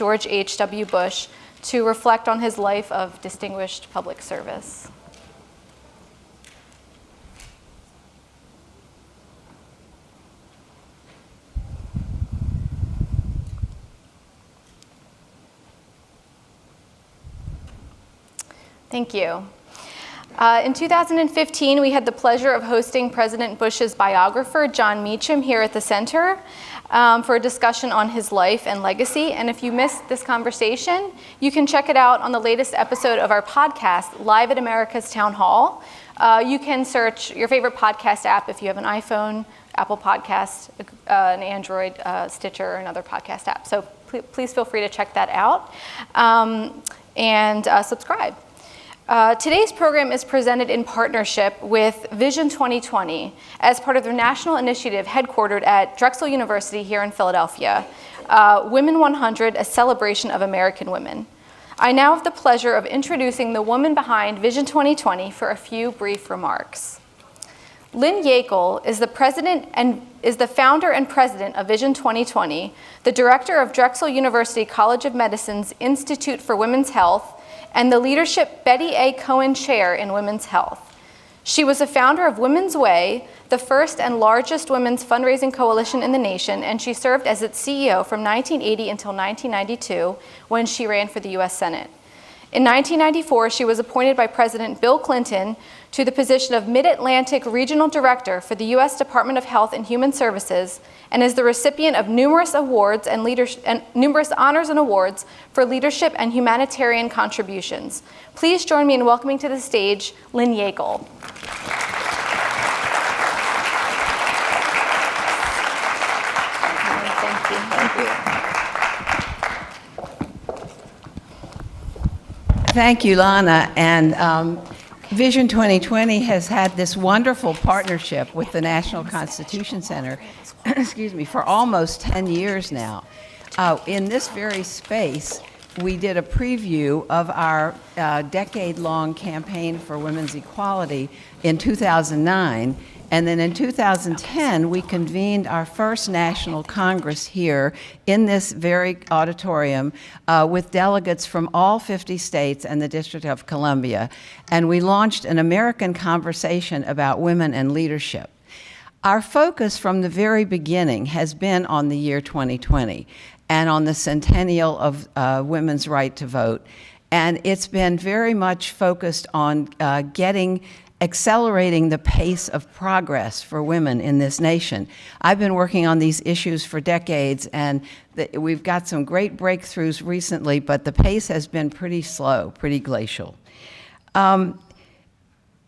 George H.W. Bush to reflect on his life of distinguished public service. Thank you. In 2015, we had the pleasure of hosting President Bush's biographer, John Meacham, here at the center for a discussion on his life and legacy. And if you missed this conversation, you can check it out on the latest episode of our podcast, Live at America's Town Hall. You can search your favorite podcast app if you have an iPhone, Apple Podcast, an Android, Stitcher, or another podcast app. So please feel free to check that out and subscribe. Today's program is presented in partnership with Vision 2020 as part of their national initiative headquartered at Drexel University here in Philadelphia, Women 100, a celebration of American women. I now have the pleasure of introducing the woman behind Vision 2020 for a few brief remarks. Lynn Yackel is the founder and president of Vision 2020, the director of Drexel University College of Medicine's Institute for Women's Health, and the Leadership Betty A. Cohen Chair in Women's Health. She was a founder of Women's Way, the first and largest women's fundraising coalition in the nation, and she served as its CEO from 1980 until 1992 when she ran for the U.S. Senate. In 1994, she was appointed by President Bill Clinton to the position of Mid-Atlantic Regional Director for the U.S. Department of Health and Human Services, and is the recipient of numerous awards and numerous honors and awards for leadership and humanitarian contributions. Please join me in welcoming to the stage Lynn Yackel. Thank you, Lana. And Vision 2020 has had this wonderful partnership with the National Constitution Center, excuse me, for almost 10 years now. In this very space, we did a preview of our decade-long campaign for women's equality in 2009. And then in 2010, we convened our first National Congress here in this very auditorium with delegates from all 50 states and the District of Columbia. And we launched an American conversation about women and leadership. Our focus from the very beginning has been on the year 2020 and on the centennial of women's right to vote. And it's been very much focused on accelerating the pace of progress for women in this nation. I've been working on these issues for decades, and we've got some great breakthroughs recently, but the pace has been pretty slow, pretty glacial.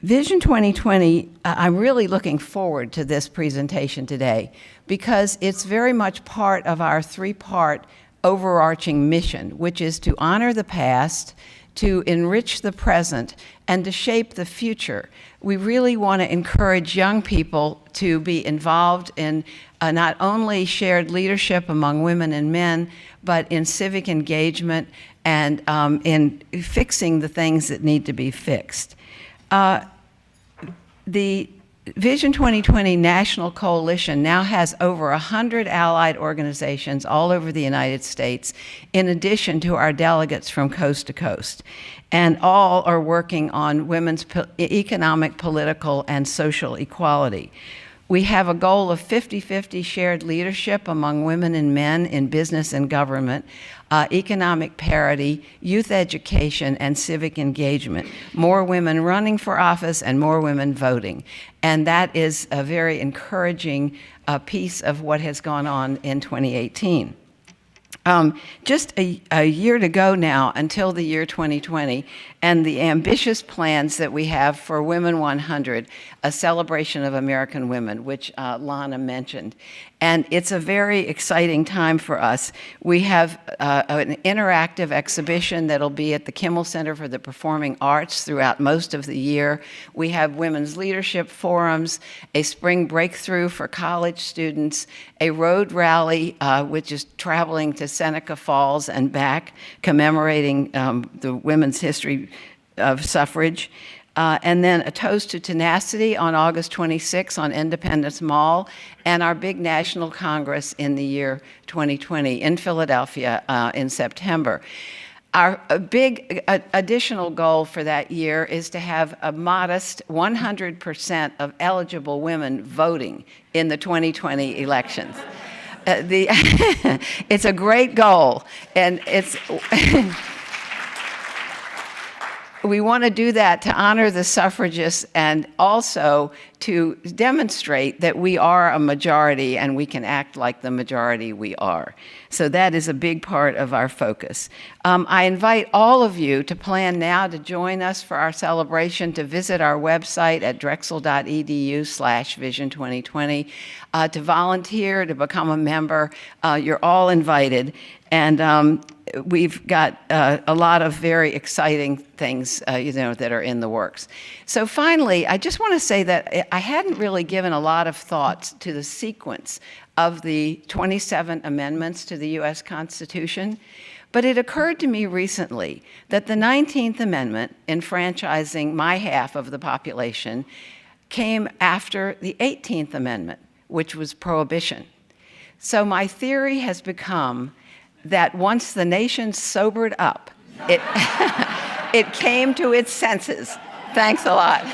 Vision 2020, I'm really looking forward to this presentation today because it's very much part of our three-part overarching mission, which is to honor the past, to enrich the present, and to shape the future. We really want to encourage young people to be involved in not only shared leadership among women and men, but in civic engagement and in fixing the things that need to be fixed. The Vision 2020 National Coalition now has over 100 allied organizations all over the United States, in addition to our delegates from coast to coast. And all are working on women's economic, political, and social equality. We have a goal of 50-50 shared leadership among women and men in business and government, economic parity, youth education, and civic engagement. More women running for office and more women voting. And that is a very encouraging piece of what has gone on in 2018. Just a year to go now until the year 2020, and the ambitious plans that we have for Women 100, a celebration of American women, which Lana mentioned. And it's a very exciting time for us. We have an interactive exhibition that'll be at the Kimmel Center for the Performing Arts throughout most of the year. We have women's leadership forums, a spring breakthrough for college students, a road rally, which is traveling to Seneca Falls and back, commemorating the women's history of suffrage. And then a toast to tenacity on August 26 on Independence Mall, and our big national congress in the year 2020 in Philadelphia in September. Our big additional goal for that year is to have a modest 100% of eligible women voting in the 2020 elections. It's a great goal, and it's we want to do that to honor the suffragists and also to demonstrate that we are a majority and we can act like the majority we are. So that is a big part of our focus. I invite all of you to plan now to join us for our celebration, to visit our website at drexel.edu/vision2020, to volunteer, to become a member. You're all invited. And we've got a lot of very exciting things, that are in the works. So finally, I just want to say that I hadn't really given a lot of thoughts to the sequence of the 27 amendments to the U.S. Constitution, but it occurred to me recently that the 19th Amendment, enfranchising my half of the population, came after the 18th Amendment, which was prohibition. So my theory has become that once the nation sobered up, it, it came to its senses. Thanks a lot.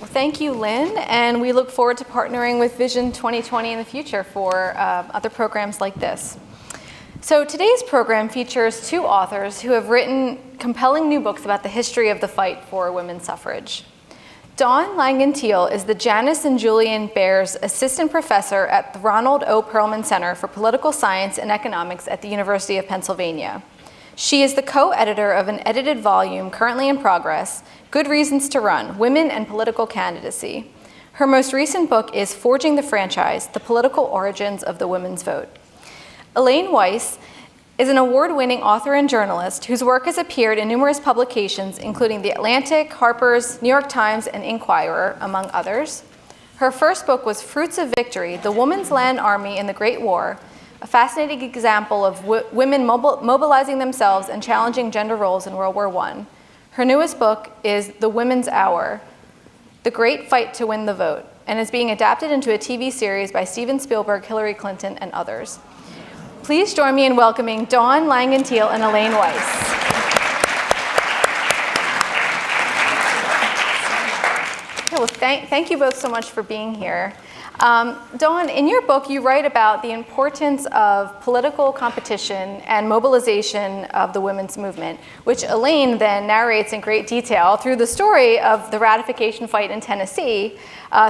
Thank you, Lynn, and we look forward to partnering with Vision 2020 in the future for other programs like this. So today's program features two authors who have written compelling new books about the history of the fight for women's suffrage. Dawn Langan Teele is the Janice and Julian Bears Assistant Professor at the Ronald O. Perlman Center for Political Science and Economics at the University of Pennsylvania. She is the co-editor of an edited volume currently in progress, Good Reasons to Run, Women and Political Candidacy. Her most recent book is Forging the Franchise, The Political Origins of the Women's Vote. Elaine Weiss is an award-winning author and journalist whose work has appeared in numerous publications, including The Atlantic, Harper's, New York Times, and Inquirer, among others. Her first book was Fruits of Victory, The Woman's Land Army in the Great War, a fascinating example of women mobilizing themselves and challenging gender roles in World War I. Her newest book is The Women's Hour, The Great Fight to Win the Vote, and is being adapted into a TV series by Steven Spielberg, Hillary Clinton, and others. Please join me in welcoming Dawn Langan Teele and Elaine Weiss. Okay, well, thank you both so much for being here. Dawn, in your book, you write about the importance of political competition and mobilization of the women's movement, which Elaine then narrates in great detail through the story of the ratification fight in Tennessee,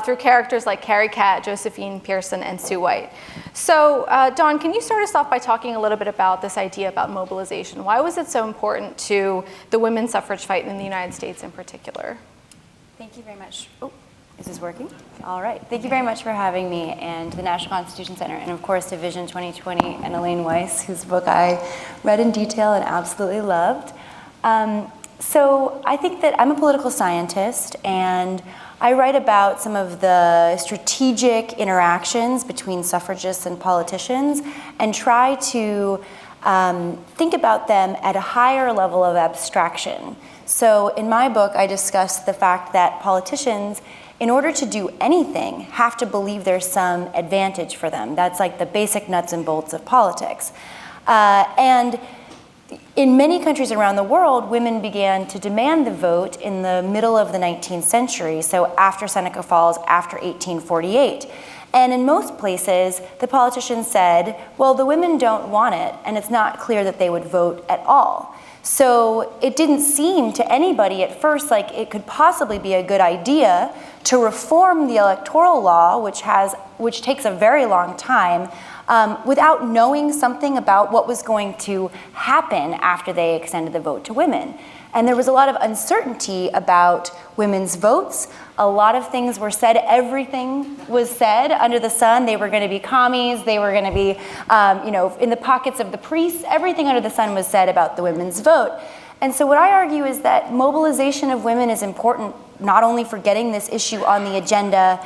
through characters like Carrie Catt, Josephine Pearson, and Sue White. So, Dawn, can you start us off by talking a little bit about this idea about mobilization? Why was it so important to the women's suffrage fight in the United States in particular? Thank you very much. Oh. Is this working? All right. Thank you very much for having me and the National Constitution Center, and of course to Vision 2020 and Elaine Weiss, whose book I read in detail and absolutely loved. So I think that I'm a political scientist, and I write about some of the strategic interactions between suffragists and politicians and try to think about them at a higher level of abstraction. So in my book, I discuss the fact that politicians, in order to do anything, have to believe there's some advantage for them. That's like the basic nuts and bolts of politics. And in many countries around the world, women began to demand the vote in the middle of the 19th century, so after Seneca Falls, after 1848. And in most places, the politicians said, well, the women don't want it, and it's not clear that they would vote at all. So it didn't seem to anybody at first like it could possibly be a good idea to reform the electoral law, which takes a very long time, without knowing something about what was going to happen after they extended the vote to women. And there was a lot of uncertainty about women's votes. A lot of things were said. Everything was said under the sun. They were going to be commies. They were going to be, in the pockets of the priests. Everything under the sun was said about the women's vote. And so what I argue is that mobilization of women is important, not only for getting this issue on the agenda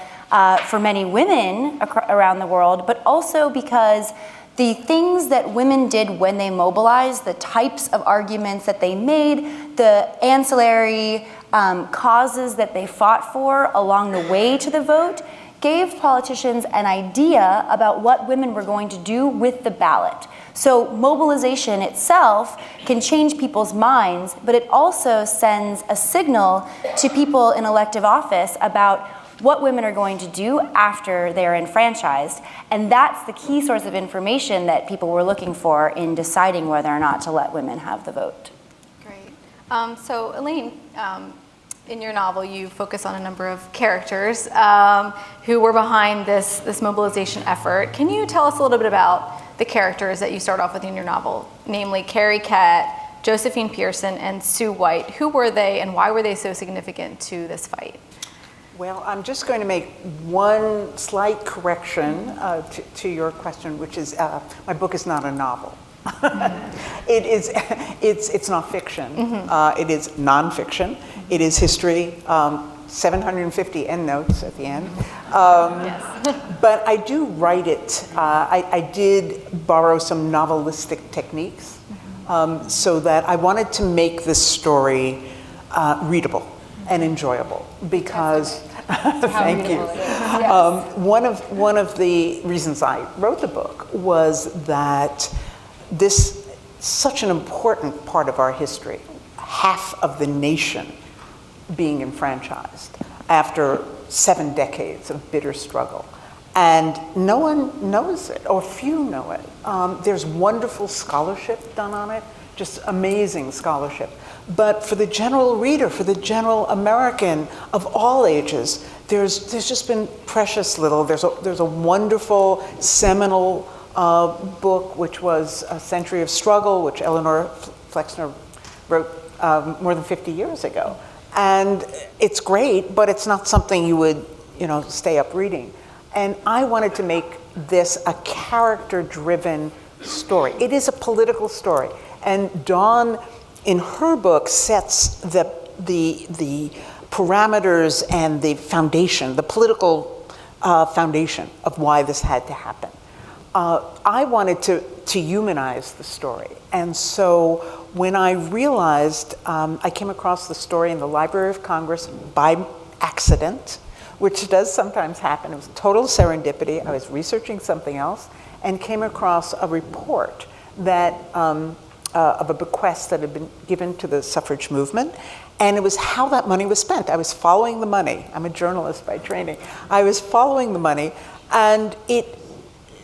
for many women around the world, but also because the things that women did when they mobilized, the types of arguments that they made, the ancillary causes that they fought for along the way to the vote, gave politicians an idea about what women were going to do with the ballot. So mobilization itself can change people's minds, but it also sends a signal to people in elective office about what women are going to do after they're enfranchised. And that's the key source of information that people were looking for in deciding whether or not to let women have the vote. Great. So Elaine, in your novel, you focus on a number of characters who were behind this mobilization effort. Can you tell us a little bit about the characters that you start off with in your novel, namely Carrie Catt, Josephine Pearson, and Sue White? Who were they, and why were they so significant to this fight? Well, I'm just going to make one slight correction to your question, which is my book is not a novel. It's not fiction. It is nonfiction. It is history. 750 endnotes at the end. But I do write it. I did borrow some novelistic techniques so that I wanted to make this story readable and enjoyable because thank you. One of the reasons I wrote the book was that this such an important part of our history, half of the nation being enfranchised after 7 decades of bitter struggle. And no one knows it, or few know it. There's wonderful scholarship done on it, just amazing scholarship. But for the general reader, for the general American of all ages, there's just been precious little. There's a wonderful seminal book, which was A Century of Struggle, which Eleanor Flexner wrote more than 50 years ago. And it's great, but it's not something you would, stay up reading. And I wanted to make this a character-driven story. It is a political story. And Dawn, in her book, sets the parameters and the foundation, the political foundation of why this had to happen. I wanted to humanize the story. And so when I realized, I came across the story in the Library of Congress by accident, which does sometimes happen. It was total serendipity. I was researching something else and came across a report that of a bequest that had been given to the suffrage movement, and it was how that money was spent. I was following the money. I'm a journalist by training. I was following the money, and it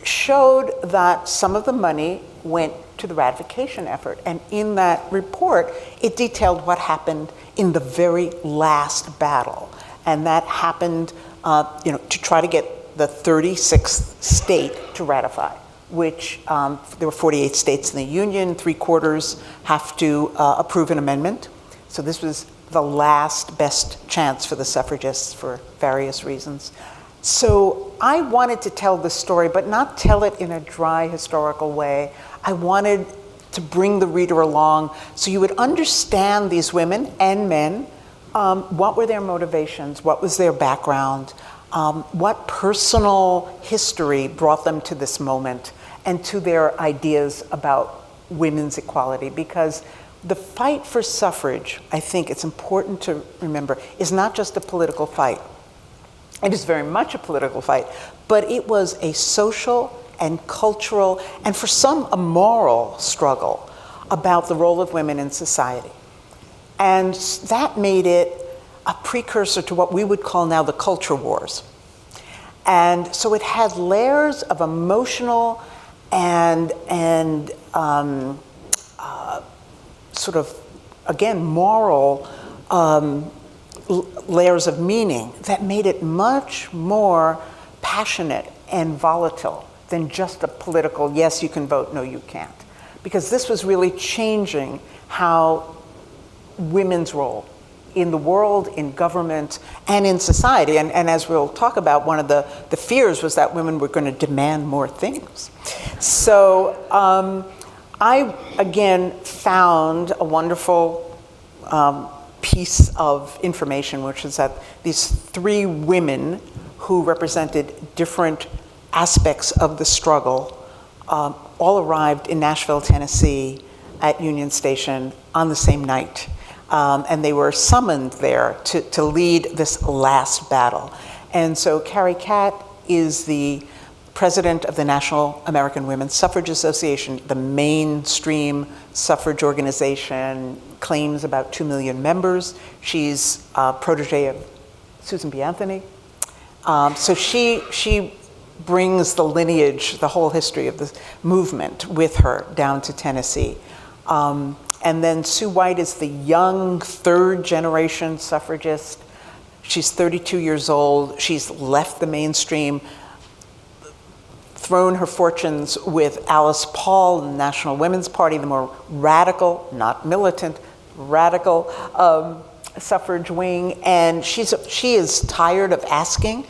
showed that some of the money went to the ratification effort. And in that report, it detailed what happened in the very last battle. And that happened to try to get the 36th state to ratify, which there were 48 states in the Union, 3/4 have to approve an amendment. So this was the last best chance for the suffragists for various reasons. So I wanted to tell the story, but not tell it in a dry historical way. I wanted to bring the reader along so you would understand these women and men. What were their motivations? What was their background? What personal history brought them to this moment and to their ideas about women's equality? Because the fight for suffrage, I think it's important to remember, is not just a political fight. It is very much a political fight, but it was a social and cultural, and for some, a moral struggle about the role of women in society. And that made it a precursor to what we would call now the culture wars. And so it had layers of emotional and sort of, again, moral layers of meaning that made it much more passionate and volatile than just a political, yes, you can vote, no, you can't. Because this was really changing how women's role in the world, in government, and in society. And as we'll talk about, one of the fears was that women were going to demand more things. So I, again, found a wonderful piece of information, which is that these 3 women who represented different aspects of the struggle all arrived in Nashville, Tennessee at Union Station on the same night. And they were summoned there to lead this last battle. And so Carrie Catt is the president of the National American Women's Suffrage Association, the mainstream suffrage organization, claims about 2 million members. She's a protege of Susan B. Anthony. So she brings the lineage, the whole history of the movement with her down to Tennessee. And then Sue White is the young 3rd generation suffragist. She's 32 years old. She's left the mainstream, thrown her fortunes with Alice Paul and the National Women's Party, the more radical, not militant, radical suffrage wing. And she is tired of asking.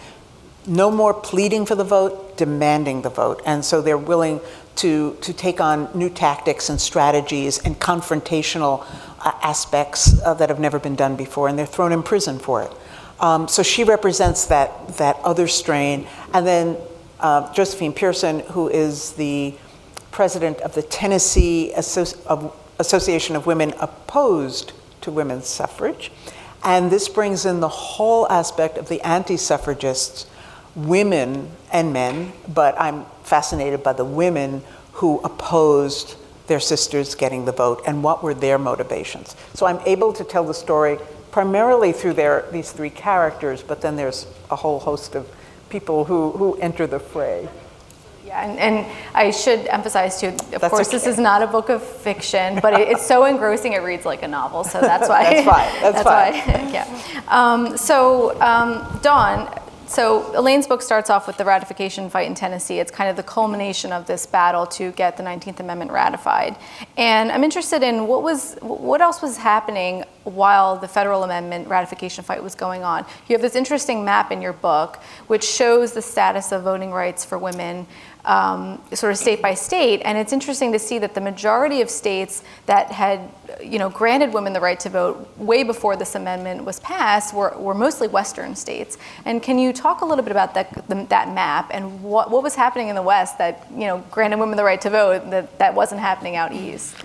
No more pleading for the vote, demanding the vote. And so they're willing to take on new tactics and strategies and confrontational aspects that have never been done before, and they're thrown in prison for it. So she represents that other strain. And then Josephine Pearson, who is the president of the Tennessee Association of Women Opposed to Women's Suffrage. And this brings in the whole aspect of the anti-suffragists, women and men, but I'm fascinated by the women who opposed their sisters getting the vote and what were their motivations. So I'm able to tell the story primarily through these 3 characters, but then there's a whole host of people who enter the fray. Yeah, and I should emphasize too, of That's course, okay. This is not a book of fiction, but it's so engrossing it reads like a novel, so that's why. That's fine, that's fine. Yeah. Dawn, so Elaine's book starts off with the ratification fight in Tennessee. It's kind of the culmination of this battle to get the 19th Amendment ratified. And I'm interested in what else was happening while the federal amendment ratification fight was going on. You have this interesting map in your book, which shows the status of voting rights for women sort of state by state, and it's interesting to see that the majority of states that had, granted women the right to vote way before this amendment was passed were mostly Western states. And can you talk a little bit about that map and what was happening in the West that granted women the right to vote that wasn't happening out east?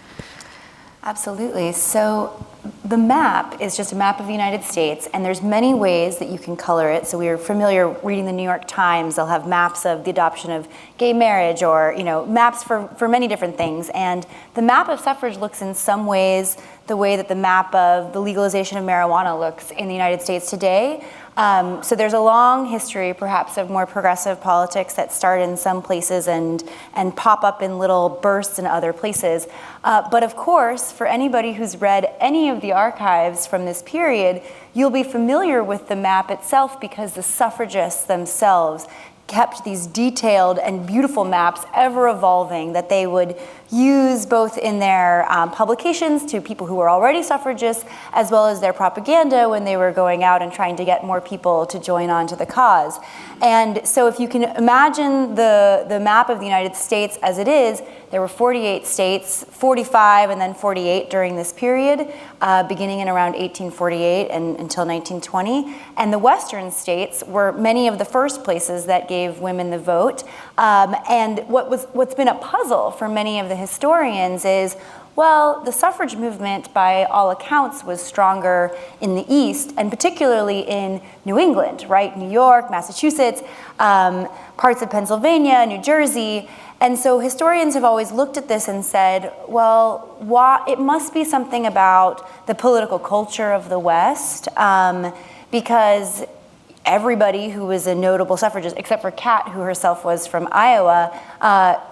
Absolutely. So the map is just a map of the United States, and there's many ways that you can color it. So we are familiar reading the New York Times. They'll have maps of the adoption of gay marriage or maps for many different things. And the map of suffrage looks in some ways the way that the map of the legalization of marijuana looks in the United States today. So there's a long history, perhaps, of more progressive politics that start in some places and pop up in little bursts in other places. But of course, for anybody who's read any of the archives from this period, you'll be familiar with the map itself because the suffragists themselves kept these detailed and beautiful maps, ever evolving, that they would use both in their publications to people who were already suffragists, as well as their propaganda when they were going out and trying to get more people to join on to the cause. And so if you can imagine the map of the United States as it is, there were 48 states, 45 and then 48 during this period, beginning in around 1848 and until 1920. And the Western states were many of the first places that gave women the vote. And what's been a puzzle for many of the historians is, well, the suffrage movement, by all accounts, was stronger in the East, and particularly in New England, right? New York, Massachusetts, parts of Pennsylvania, New Jersey. And so historians have always looked at this and said, well, it must be something about the political culture of the West, because everybody who was a notable suffragist, except for Catt, who herself was from Iowa,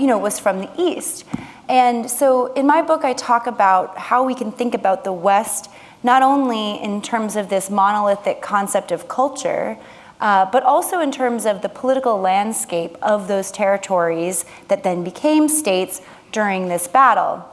was from the East. And so in my book, I talk about how we can think about the West, not only in terms of this monolithic concept of culture, but also in terms of the political landscape of those territories that then became states during this battle.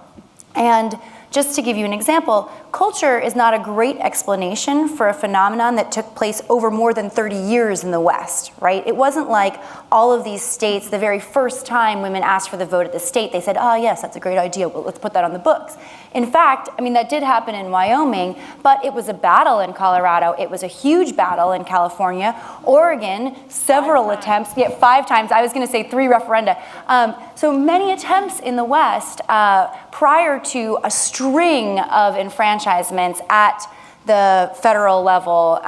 And just to give you an example, culture is not a great explanation for a phenomenon that took place over more than 30 years in the West, right? It wasn't like all of these states, the very first time women asked for the vote at the state, they said, oh yes, that's a great idea, well, let's put that on the books. In fact, I mean, that did happen in Wyoming, but it was a battle in Colorado. It was a huge battle in California. Oregon, several attempts, 5 times. I was gonna say 3 referenda. So many attempts in the West prior to a string of enfranchisements at the federal level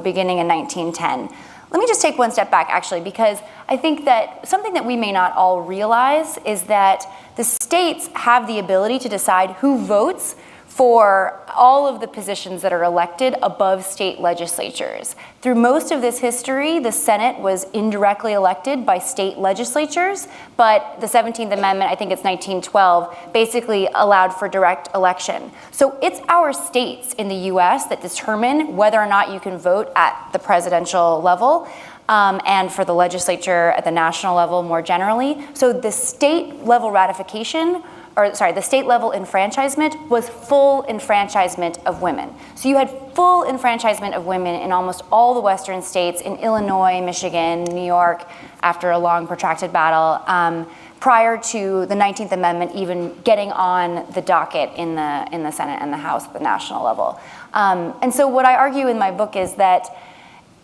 beginning in 1910. Let me just take one step back, actually, because I think that something that we may not all realize is that the states have the ability to decide who votes for all of the positions that are elected above state legislatures. Through most of this history, the Senate was indirectly elected by state legislatures, but the 17th Amendment, I think it's 1912, basically allowed for direct election. So it's our states in the US that determine whether or not you can vote at the presidential level. And for the legislature at the national level more generally. So the state level ratification, the state level enfranchisement was full enfranchisement of women. So you had full enfranchisement of women in almost all the Western states, in Illinois, Michigan, New York, after a long protracted battle, prior to the 19th Amendment even getting on the docket in the Senate and the House at the national level. And so what I argue in my book is that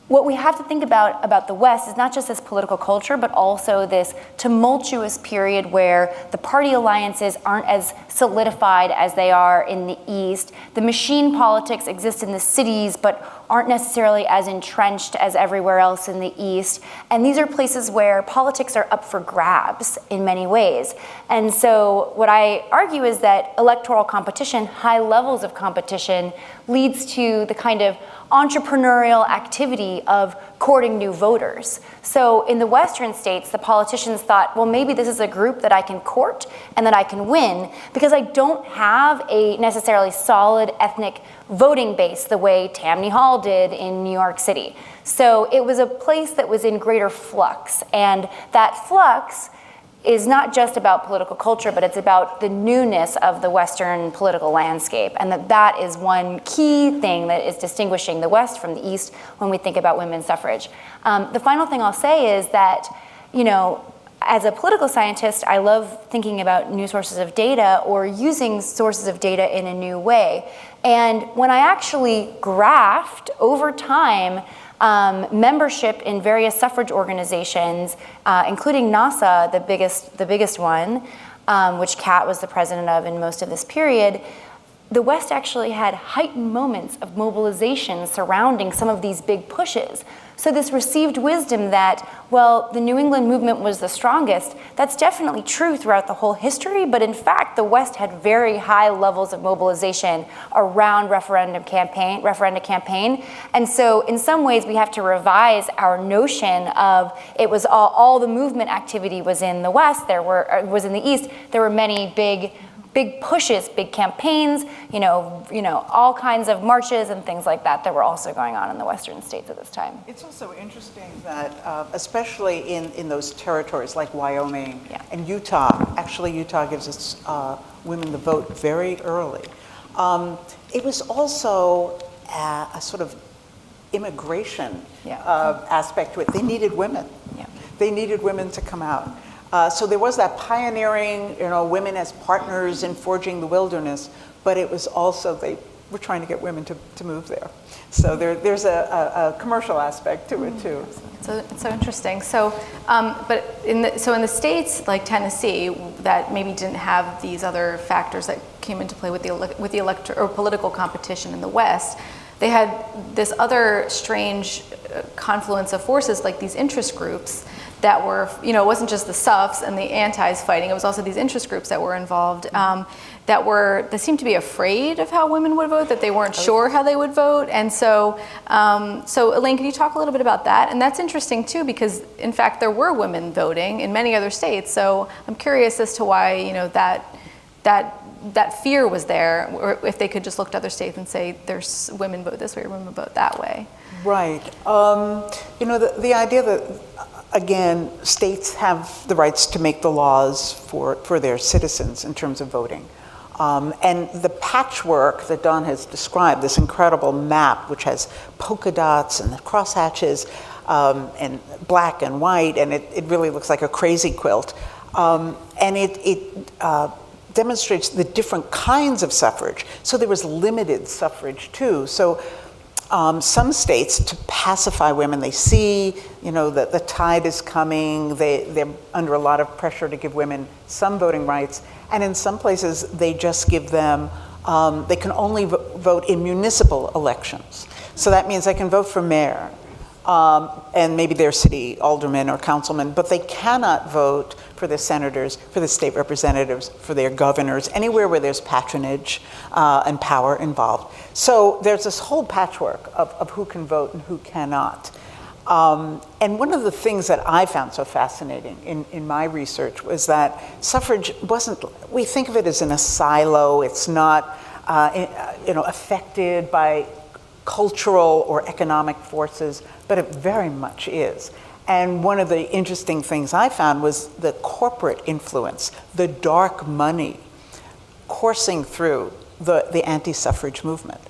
what we have to think about the West is not just this political culture, but also this tumultuous period where the party alliances aren't as solidified as they are in the East. The machine politics exist in the cities, but aren't necessarily as entrenched as everywhere else in the East. And these are places where politics are up for grabs in many ways. And so what I argue is that electoral competition, high levels of competition, leads to the kind of entrepreneurial activity of courting new voters. So in the Western states, the politicians thought, well, maybe this is a group that I can court and that I can win because I don't have a necessarily solid ethnic voting base the way Tammany Hall did in New York City. So it was a place that was in greater flux, and that flux is not just about political culture, but it's about the newness of the Western political landscape, and that is one key thing that is distinguishing the West from the East when we think about women's suffrage. The final thing I'll say is that, you know, as a political scientist, I love thinking about new sources of data or using sources of data in a new way. And when I actually graphed over time membership in various suffrage organizations, including NASA, the biggest one, which Kat was the president of in most of this period, the West actually had heightened moments of mobilization surrounding some of these big pushes. So this received wisdom that, well, the New England movement was the strongest, that's definitely true throughout the whole history, but in fact, the West had very high levels of mobilization around referenda campaign. And so in some ways, we have to revise our notion of it was all the movement activity was in the West, was in the East. There were many big pushes, big campaigns, you know, all kinds of marches and things like that were also going on in the Western states at this time. It's also interesting that, especially in those territories like Wyoming and Utah, actually Utah gives us women the vote very early. It was also a sort of immigration aspect to it. They needed women. Yeah. They needed women to come out. So there was that pioneering, you know, women as partners in forging the wilderness, but it was also, they were trying to get women to move there. So there's a commercial aspect to it too. So it's so interesting. So, but in the states like Tennessee that maybe didn't have these other factors that came into play with the electoral or political competition in the West, they had this other strange confluence of forces like these interest groups that were, you know, it wasn't just the Suffs and the antis fighting, it was also these interest groups that were involved that seemed to be afraid of how women would vote, that they weren't sure how they would vote. And so, so Elaine, can you talk a little bit about that? And that's interesting too, because in fact there were women voting in many other states. So I'm curious as to why, you know, that fear was there, or if they could just look to other states and say, there's women vote this way or women vote that way. Right. You know, the idea that, again, states have the rights to make the laws for their citizens in terms of voting. And the patchwork that Dawn has described, this incredible map which has polka dots and the crosshatches and black and white, and it really looks like a crazy quilt. And it demonstrates the different kinds of suffrage. So there was limited suffrage too. So some states, to pacify women, they see, that the tide is coming, they're under a lot of pressure to give women some voting rights, and in some places they just give them, they can only vote in municipal elections. So that means they can vote for mayor, and maybe their city alderman or councilman, but they cannot vote for the senators, for the state representatives, for their governors, anywhere where there's patronage and power involved. So there's this whole patchwork of who can vote and who cannot. And one of the things that I found so fascinating in my research was that suffrage wasn't, we think of it as in a silo, it's not affected by cultural or economic forces, but it very much is. And one of the interesting things I found was the corporate influence, the dark money coursing through the anti-suffrage movement.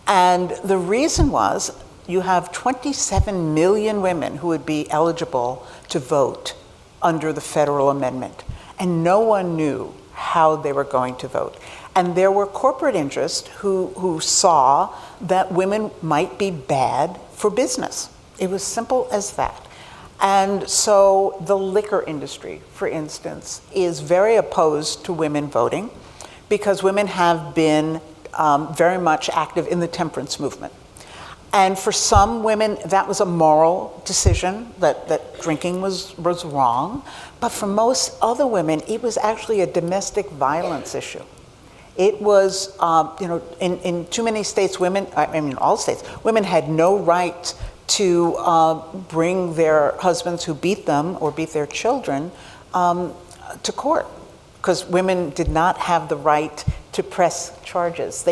And the reason was you have 27 million women who would be eligible to vote under the federal amendment, and no one knew how they were going to vote. And there were corporate interests who saw that women might be bad for business. It was simple as that. And so the liquor industry, for instance, is very opposed to women voting because women have been very much active in the temperance movement. And for some women, that was a moral decision, that drinking was wrong. But for most other women, it was actually a domestic violence issue. It was, in too many states, all states, women had no right to bring their husbands who beat them or beat their children to court, because women did not have the right to press charges.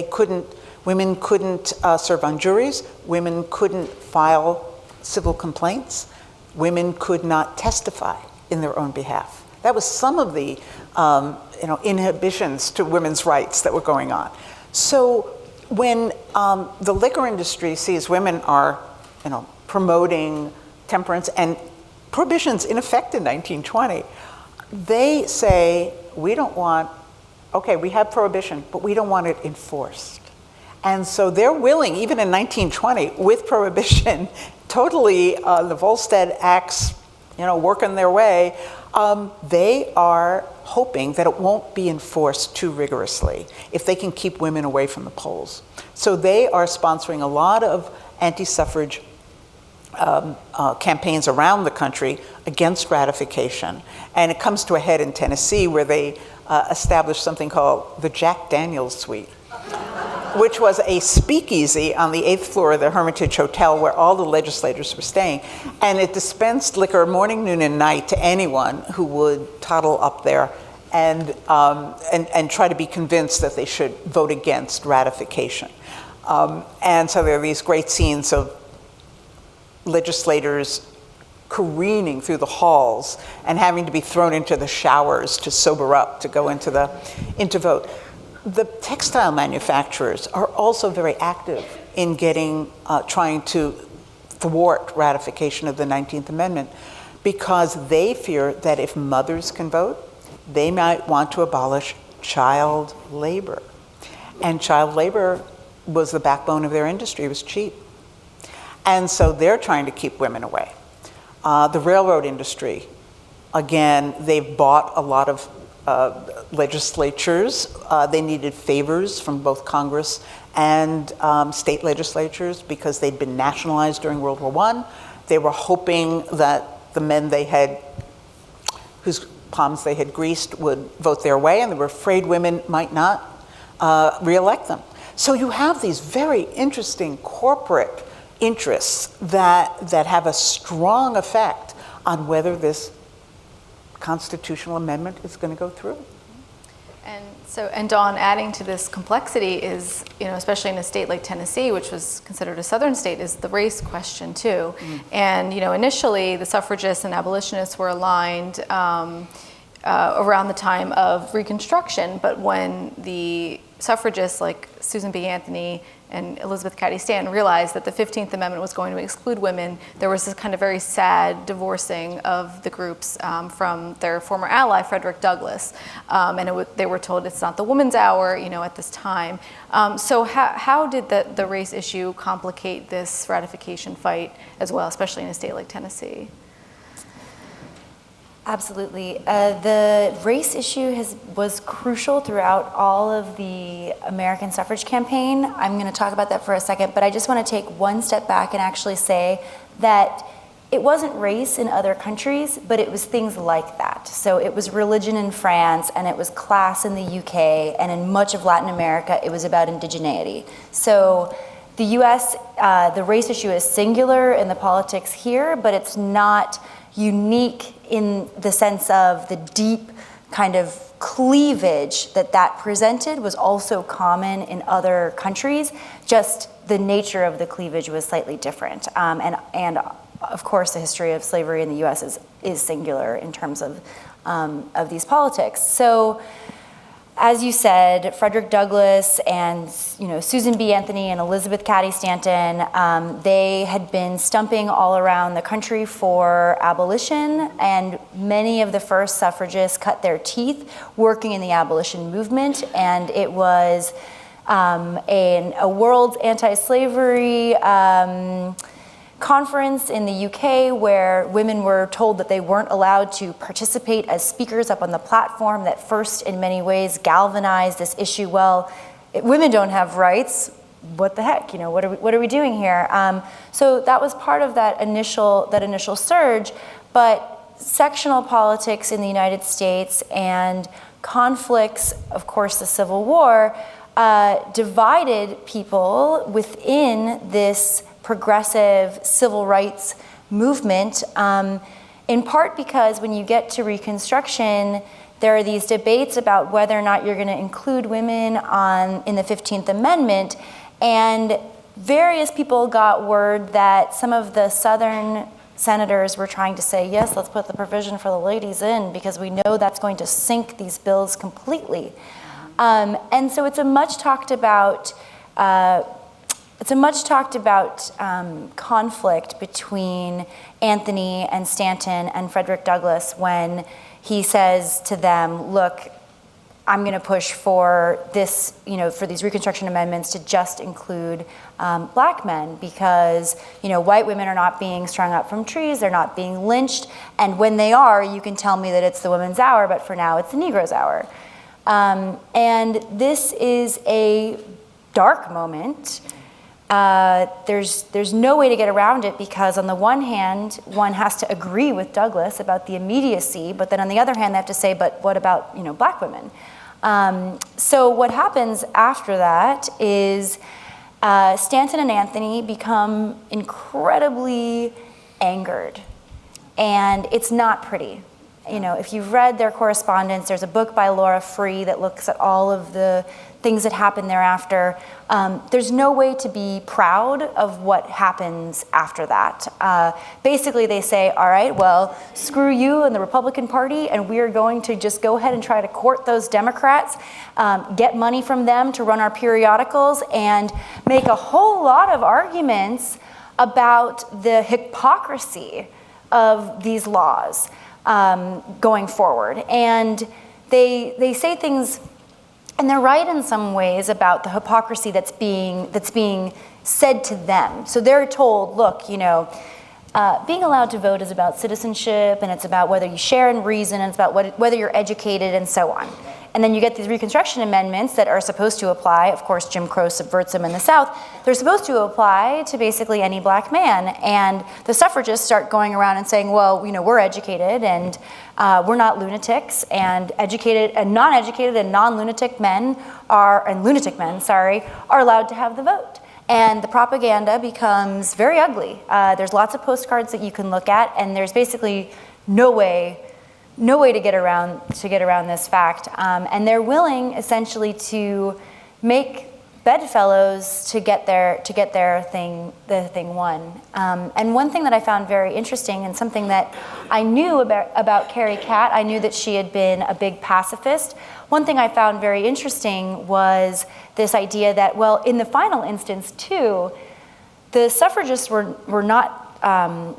Women couldn't serve on juries, women couldn't file civil complaints, women could not testify in their own behalf. That was some of the inhibitions to women's rights that were going on. So when the liquor industry sees women are promoting temperance, and prohibition's in effect in 1920, they say, we have prohibition, but we don't want it enforced. And so they're willing, even in 1920, with prohibition, totally the Volstead Acts, working their way, they are hoping that it won't be enforced too rigorously if they can keep women away from the polls. So they are sponsoring a lot of anti-suffrage campaigns around the country against ratification. And it comes to a head in Tennessee where they established something called the Jack Daniels Suite, which was a speakeasy on the 8th floor of the Hermitage Hotel where all the legislators were staying. And it dispensed liquor morning, noon, and night to anyone who would toddle up there and try to be convinced that they should vote against ratification. And so there are these great scenes of legislators careening through the halls and having to be thrown into the showers to sober up to go into vote. The textile manufacturers are also very active in trying to thwart ratification of the 19th Amendment because they fear that if mothers can vote, they might want to abolish child labor. And child labor was the backbone of their industry, it was cheap. And so they're trying to keep women away. The railroad industry, again, they've bought a lot of legislatures. They needed favors from both Congress and state legislatures because they'd been nationalized during World War I. They were hoping that the men whose palms they had greased would vote their way, and they were afraid women might not reelect them. So you have these very interesting corporate interests that have a strong effect on whether this constitutional amendment is going to go through. And Dawn, adding to this complexity is, especially in a state like Tennessee, which was considered a southern state, is the race question too. And initially the suffragists and abolitionists were aligned around the time of Reconstruction, but when the suffragists like Susan B. Anthony and Elizabeth Cady Stanton realized that the 15th Amendment was going to exclude women, there was this kind of very sad divorcing of the groups from their former ally, Frederick Douglass. And they were told it's not the woman's hour, at this time. So how did the race issue complicate this ratification fight as well, especially in a state like Tennessee? Absolutely. The race issue was crucial throughout all of the American suffrage campaign. I'm going to talk about that for a second, but I just want to take one step back and actually say that it wasn't race in other countries, but it was things like that. So it was religion in France, and it was class in the UK, and in much of Latin America, it was about indigeneity. So the US, the race issue is singular in the politics here, but it's not unique in the sense of the deep kind of cleavage that presented was also common in other countries. Just the nature of the cleavage was slightly different. And of course, the history of slavery in the U.S. is singular in terms of these politics. So, as you said, Frederick Douglass and Susan B. Anthony and Elizabeth Cady Stanton, they had been stumping all around the country for abolition, and many of the first suffragists cut their teeth working in the abolition movement, and it was a world anti-slavery conference in the UK where women were told that they weren't allowed to participate as speakers up on the platform that first in many ways galvanized this issue. Well, women don't have rights. What the heck? What are we doing here? So that was part of that initial surge, but sectional politics in the United States and conflicts, of course, the Civil War, divided people within this progressive civil rights movement, in part because when you get to Reconstruction, there are these debates about whether or not you're going to include women in the 15th Amendment, and various people got word that some of the Southern senators were trying to say, yes, let's put the provision for the ladies in because we know that's going to sink these bills completely. And so it's a much talked about conflict between Anthony and Stanton and Frederick Douglass when he says to them, look, I'm going to push for this, for these Reconstruction amendments to just include black men because, white women are not being strung up from trees, they're not being lynched, and when they are, you can tell me that it's the women's hour, but for now it's the Negro's hour. And this is a dark moment. There's no way to get around it because on the one hand, one has to agree with Douglass about the immediacy, but then on the other hand, they have to say, but what about, black women? So what happens after that is Stanton and Anthony become incredibly angered, and it's not pretty. If you've read their correspondence, there's a book by Laura Free that looks at all of the things that happen thereafter. There's no way to be proud of what happens after that. Basically, they say, all right, well, screw you and the Republican Party, and we are going to just go ahead and try to court those Democrats, get money from them to run our periodicals, and make a whole lot of arguments about the hypocrisy of these laws going forward. And they say things, and they're right in some ways about the hypocrisy that's being said to them. So they're told, look, being allowed to vote is about citizenship, and it's about whether you share in reason, and it's about whether you're educated, and so on. And then you get these Reconstruction amendments that are supposed to apply. Of course, Jim Crow subverts them in the South. They're supposed to apply to basically any black man. And the suffragists start going around and saying, well, we're educated, and we're not lunatics, and educated and non-educated and non-lunatic men are allowed to have the vote. And the propaganda becomes very ugly. There's lots of postcards that you can look at, and there's basically no way to get around this fact. And they're willing essentially to make bedfellows to get their thing won. And one thing that I found very interesting, and something that I knew about Carrie Catt, I knew that she had been a big pacifist. One thing I found very interesting was this idea that, well, in the final instance too, the suffragists were not,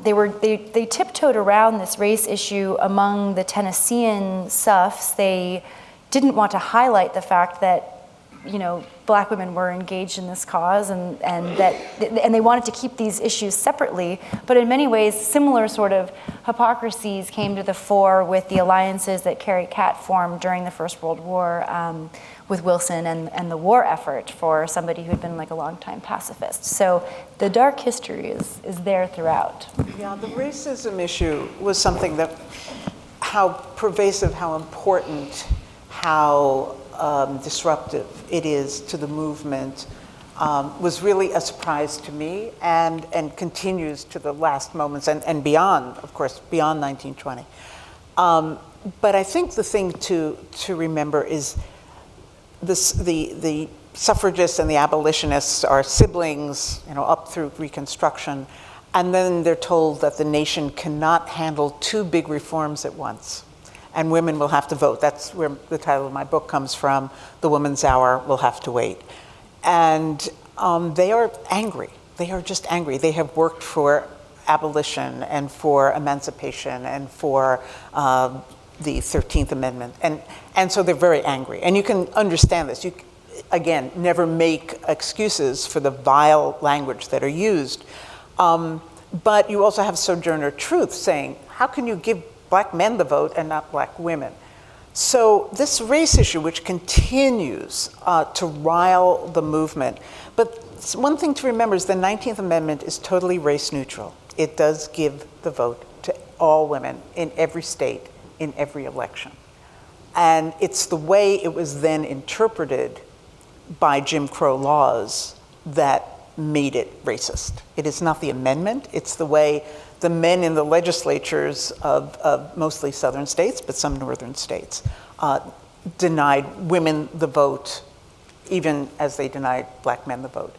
they tiptoed around this race issue among the Tennessean Suffs. They didn't want to highlight the fact that, you know, Black women were engaged in this cause, and they wanted to keep these issues separately. But in many ways, similar sort of hypocrisies came to the fore with the alliances that Carrie Catt formed during the First World War with Wilson and the war effort for somebody who had been like a longtime pacifist. So the dark history is there throughout. Yeah, the racism issue was something that, how pervasive, how important, how disruptive it is to the movement was really a surprise to me, and continues to the last moments and beyond, of course, beyond 1920. But I think the thing to remember is the suffragists and the abolitionists are siblings, you know, up through Reconstruction, and then they're told that the nation cannot handle two big reforms at once, and women will have to vote. That's where the title of my book comes from, The Woman's Hour Will Have to Wait. And they are angry. They are just angry. They have worked for abolition and for emancipation and for the 13th Amendment. And so they're very angry. And you can understand this. You, again, never make excuses for the vile language that are used. But you also have Sojourner Truth saying, how can you give Black men the vote and not Black women? So this race issue, which continues to rile the movement, but one thing to remember is the 19th Amendment is totally race neutral. It does give the vote to all women in every state, in every election. And it's the way it was then interpreted by Jim Crow laws that made it racist. It is not the amendment, it's the way the men in the legislatures of mostly southern states, but some northern states, denied women the vote, even as they denied Black men the vote.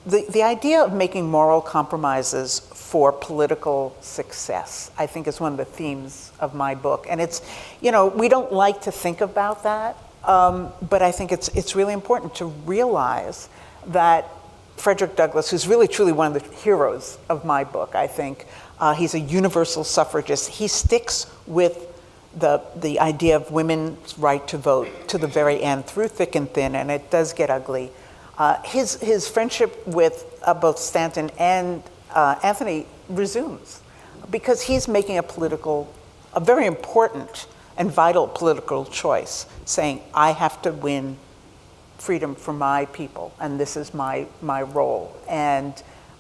The idea of making moral compromises for political success, I think, is one of the themes of my book. And it's, you know, we don't like to think about that, but I think it's really important to realize that Frederick Douglass, who's really truly one of the heroes of my book, I think, he's a universal suffragist. He sticks with the idea of women's right to vote to the very end, through thick and thin, and it does get ugly. His friendship with both Stanton and Anthony resumes, because he's making a very important and vital political choice, saying, I have to win freedom for my people, and this is my role. And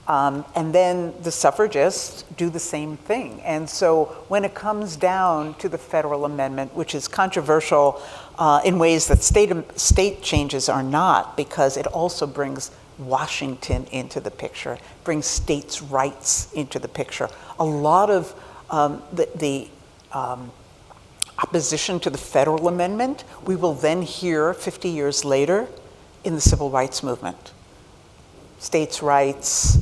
then the suffragists do the same thing. And so when it comes down to the federal amendment, which is controversial in ways that state changes are not, because it also brings Washington into the picture, brings states' rights into the picture. A lot of the opposition to the federal amendment, we will then hear 50 years later in the civil rights movement. States' rights,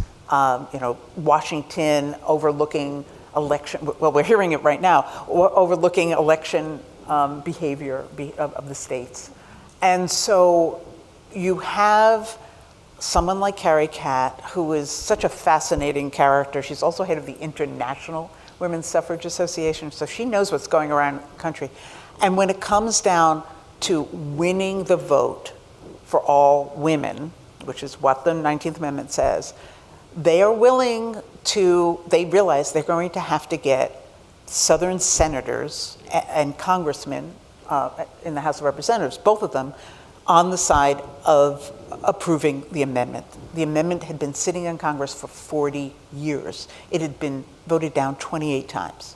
Washington overlooking election, well, we're hearing it right now, overlooking election behavior of the states. And so you have someone like Carrie Catt, who is such a fascinating character. She's also head of the International Women's Suffrage Association, so she knows what's going around the country. And when it comes down to winning the vote for all women, which is what the 19th Amendment says, they are willing to, they realize they're going to have to get Southern senators and congressmen in the House of Representatives, both of them, on the side of approving the amendment. The amendment had been sitting in Congress for 40 years. It had been voted down 28 times.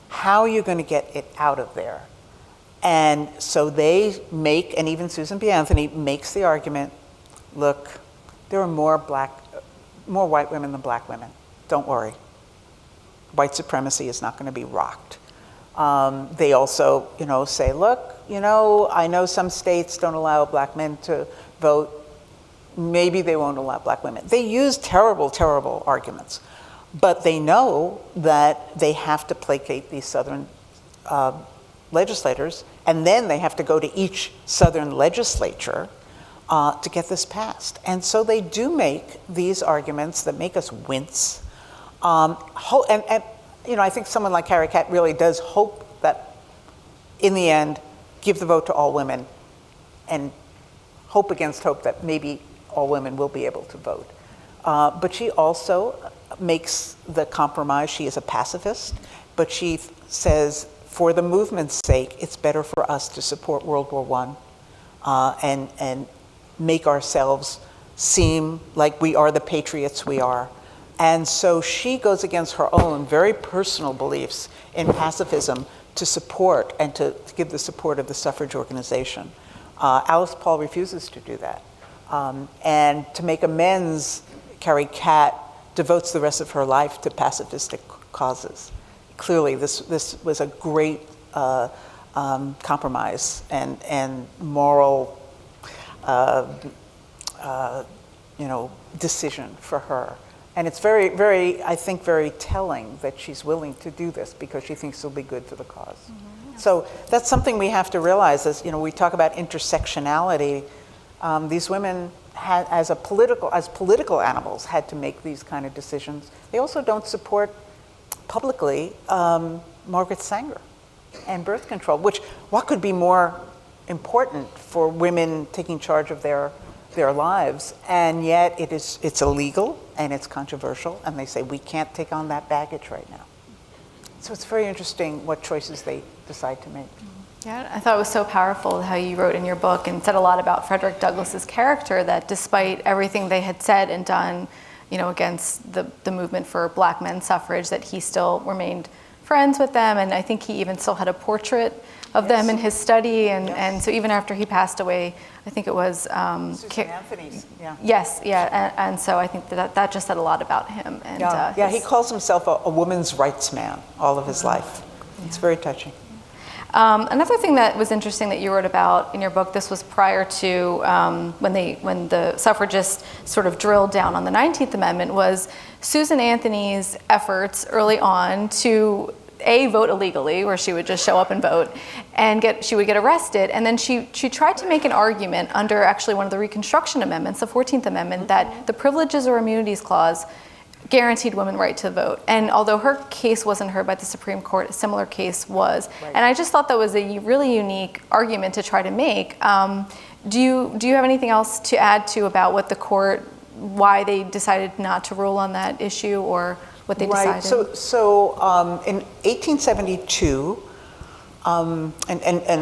How are you going to get it out of there? And so they make, and even Susan B. Anthony makes the argument, look, there are more white women than Black women. Don't worry. White supremacy is not going to be rocked. They also, say, look, I know some states don't allow Black men to vote. maybe they won't allow black women. They use terrible, terrible arguments. But they know that they have to placate these Southern legislators, and then they have to go to each Southern legislature to get this passed. And so they do make these arguments that make us wince. And I think someone like Carrie Catt really does hope that, in the end, give the vote to all women, and hope against hope that maybe all women will be able to vote. But she also makes the compromise. She is a pacifist, but she says, for the movement's sake, it's better for us to support World War I and make ourselves seem like we are the patriots we are. And so she goes against her own very personal beliefs in pacifism to support and to give the support of the suffrage organization. Alice Paul refuses to do that. And to make amends, Carrie Catt devotes the rest of her life to pacifistic causes. Clearly, this was a great compromise and moral, decision for her. And it's very, very, I think, very telling that she's willing to do this because she thinks it'll be good for the cause. Mm-hmm. So that's something we have to realize. As we talk about intersectionality, these women had, as political animals, had to make these kind of decisions. They also don't support publicly Margaret Sanger and birth control, what could be more important for women taking charge of their lives? And yet it's illegal and it's controversial, and they say we can't take on that baggage right now. So it's very interesting what choices they decide to make. Yeah, I thought it was so powerful how you wrote in your book and said a lot about Frederick Douglass's character, that despite everything they had said and done, against the movement for black men's suffrage, that he still remained friends with them. And I think he even still had a portrait of them in his study. And so even after he passed away, I think it was Susan Anthony's. Yeah. Yes, yeah. And so I think that just said a lot about him. And he calls himself a woman's rights man all of his life. It's very touching. Another thing that was interesting that you wrote about in your book, this was prior to when the suffragists sort of drilled down on the 19th Amendment, was Susan Anthony's efforts early on to vote illegally, where she would just show up and vote, and she would get arrested. And then she tried to make an argument under actually one of the Reconstruction Amendments, the 14th Amendment, that the Privileges or Immunities Clause guaranteed women right to vote. And although her case wasn't heard by the Supreme Court, a similar case was. Right. And I just thought that was a really unique argument to try to make. Do you have anything else to add to about what the court, why they decided not to rule on that issue, or what they decided? Right. So in 1872, and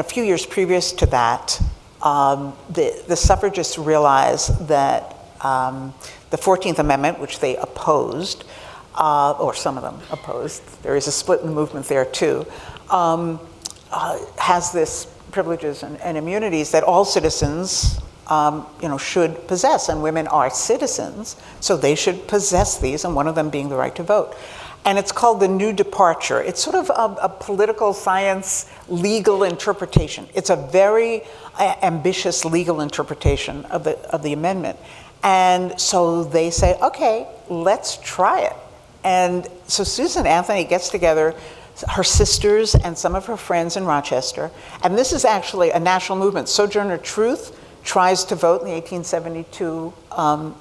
a few years previous to that, the suffragists realized that the 14th Amendment, which they opposed, or some of them opposed, there is a split in the movement there too, has this privileges and immunities that all citizens should possess, and women are citizens, so they should possess these, and one of them being the right to vote. And it's called the New Departure. It's sort of a political science legal interpretation. It's a very ambitious legal interpretation of the amendment. And so they say, okay, let's try it. And so Susan Anthony gets together her sisters and some of her friends in Rochester, and this is actually a national movement. Sojourner Truth tries to vote in the 1872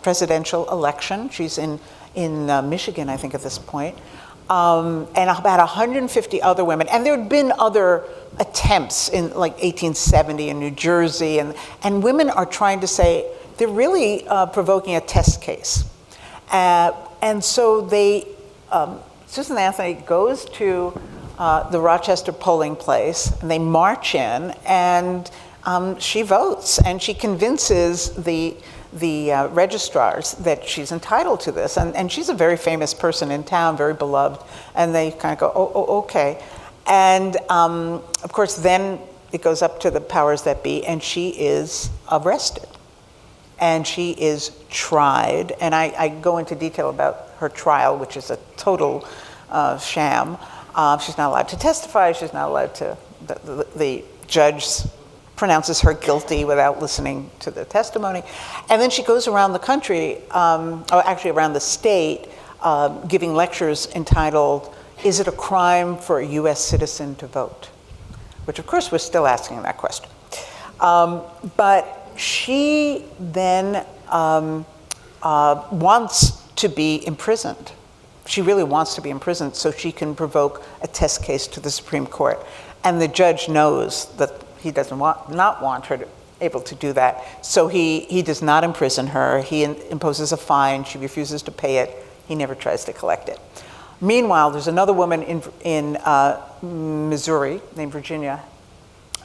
presidential election. She's in Michigan, I think, at this point. And about 150 other women. And there had been other attempts in like 1870 in New Jersey, and women are trying to say, they're really provoking a test case. And so Susan Anthony goes to the Rochester polling place, and they march in, and she votes, and she convinces the registrars that she's entitled to this. And she's a very famous person in town, very beloved, and they kind of go, oh, okay. And of course, then it goes up to the powers that be, and she is arrested. And she is tried, and I go into detail about her trial, which is a total sham. She's not allowed to testify. She's not allowed to. The judge pronounces her guilty without listening to the testimony. And then she goes around the country, or actually around the state, giving lectures entitled, "Is it a crime for a US citizen to vote?" Which of course we're still asking that question. But she then wants to be imprisoned. She really wants to be imprisoned so she can provoke a test case to the Supreme Court. And the judge knows that he doesn't not want her able to do that. So he does not imprison her. He imposes a fine. She refuses to pay it. He never tries to collect it. Meanwhile, there's another woman in Missouri named Virginia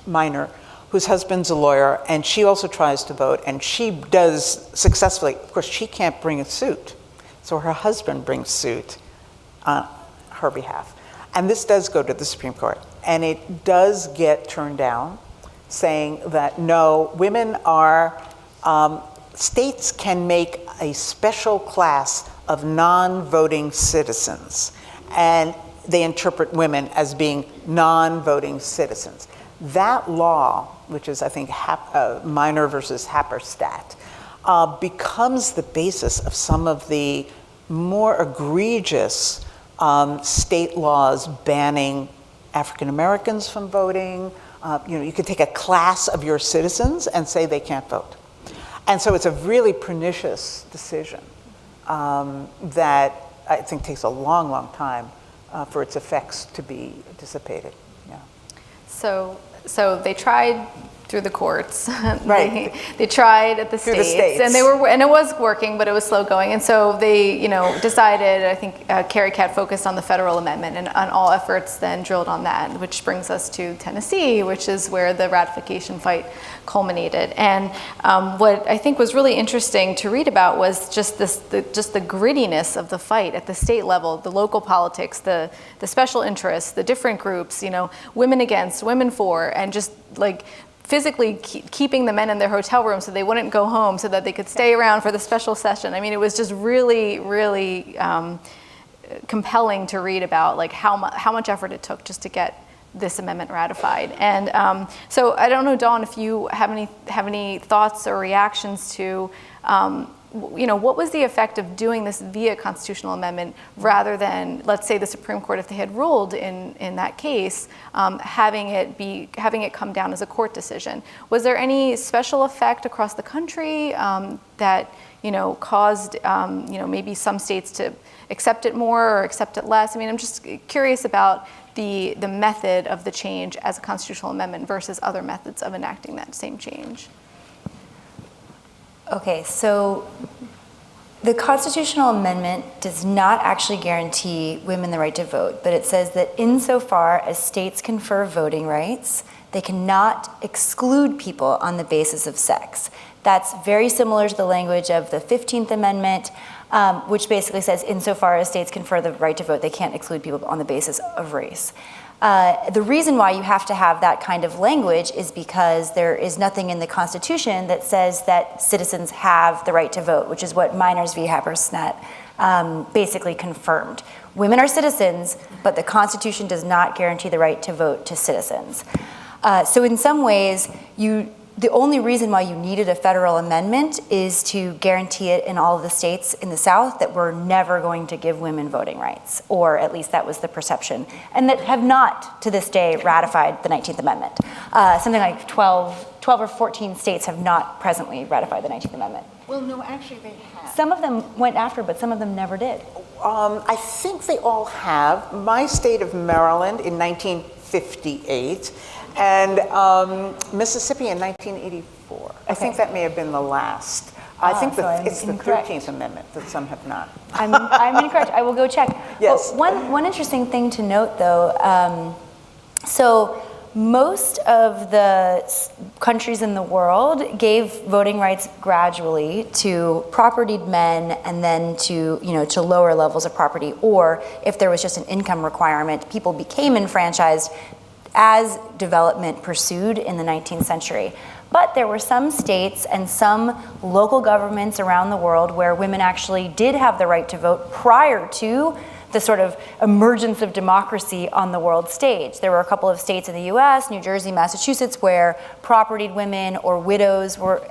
Minor, whose husband's a lawyer, and she also tries to vote, and she does successfully. Of course, she can't bring a suit, so her husband brings suit on her behalf. And this does go to the Supreme Court, and it does get turned down, saying that no, women are, states can make a special class of non-voting citizens, and they interpret women as being non-voting citizens. That law, which is, I think, Minor versus Happerstat, becomes the basis of some of the more egregious state laws banning African Americans from voting. You could take a class of your citizens and say they can't vote. And so it's a really pernicious decision that I think takes a long, long time for its effects to be dissipated. Yeah. So they tried through the courts. Right. They tried at the states, and it was working, but it was slow going. And so they, decided. I think Carrie Catt focused on the federal amendment, and on all efforts then drilled on that, which brings us to Tennessee, which is where the ratification fight culminated. And what I think was really interesting to read about was just the grittiness of the fight at the state level, the local politics, the special interests, the different groups, women against, women for, and just like physically keeping the men in their hotel room so they wouldn't go home, so that they could stay around for the special session. I mean, it was just really, really compelling to read about, like how much effort it took just to get this amendment ratified. And so I don't know, Dawn, if you have any thoughts or reactions to what was the effect of doing this via constitutional amendment rather than, let's say, the Supreme Court, if they had ruled in that case, having it come down as a court decision? Was there any special effect across the country that caused maybe some states to accept it more or accept it less? I mean, I'm just curious about the method of the change as a constitutional amendment versus other methods of enacting that same change. Okay, so the constitutional amendment does not actually guarantee women the right to vote, but it says that insofar as states confer voting rights, they cannot exclude people on the basis of sex. That's very similar to the language of the 15th Amendment, which basically says insofar as states confer the right to vote, they can't exclude people on the basis of race. The reason why you have to have that kind of language is because there is nothing in the Constitution that says that citizens have the right to vote, which is what Minors v. Happerstat basically confirmed. Women are citizens, but the Constitution does not guarantee the right to vote to citizens. So in some ways, the only reason why you needed a federal amendment is to guarantee it in all of the states in the South that we're never going to give women voting rights, or at least that was the perception, and that have not, to this day, ratified the 19th Amendment. Something like 12 or 14 states have not presently ratified the 19th Amendment. Well, no, actually they have. Some of them went after, but some of them never did. I think they all have. My state of Maryland in 1958, and Mississippi in 1984. Okay. I think that may have been the last. I think it's the 13th Amendment that some have not. I'm incorrect. I will go check. Yes. One interesting thing to note, though, so most of the countries in the world gave voting rights gradually to propertied men, and then to lower levels of property, or if there was just an income requirement, people became enfranchised as development pursued in the 19th century. But there were some states and some local governments around the world where women actually did have the right to vote prior to the sort of emergence of democracy on the world stage. There were a couple of states in the US, New Jersey, Massachusetts, where propertied women or widows were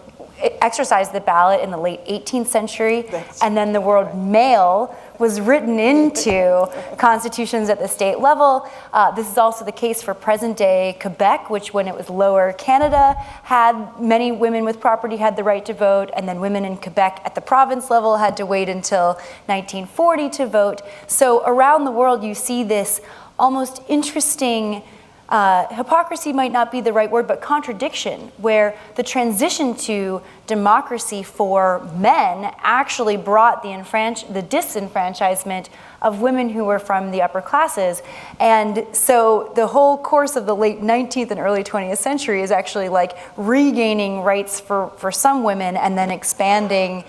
exercised the ballot in the late 18th century, and then the word male was written into constitutions at the state level. This is also the case for present-day Quebec, which when it was Lower Canada had many women with property had the right to vote, and then women in Quebec at the province level had to wait until 1940 to vote. So around the world you see this almost interesting hypocrisy might not be the right word, but contradiction, where the transition to democracy for men actually brought the disenfranchisement of women who were from the upper classes. And so the whole course of the late 19th and early 20th century is actually like regaining rights for some women and then expanding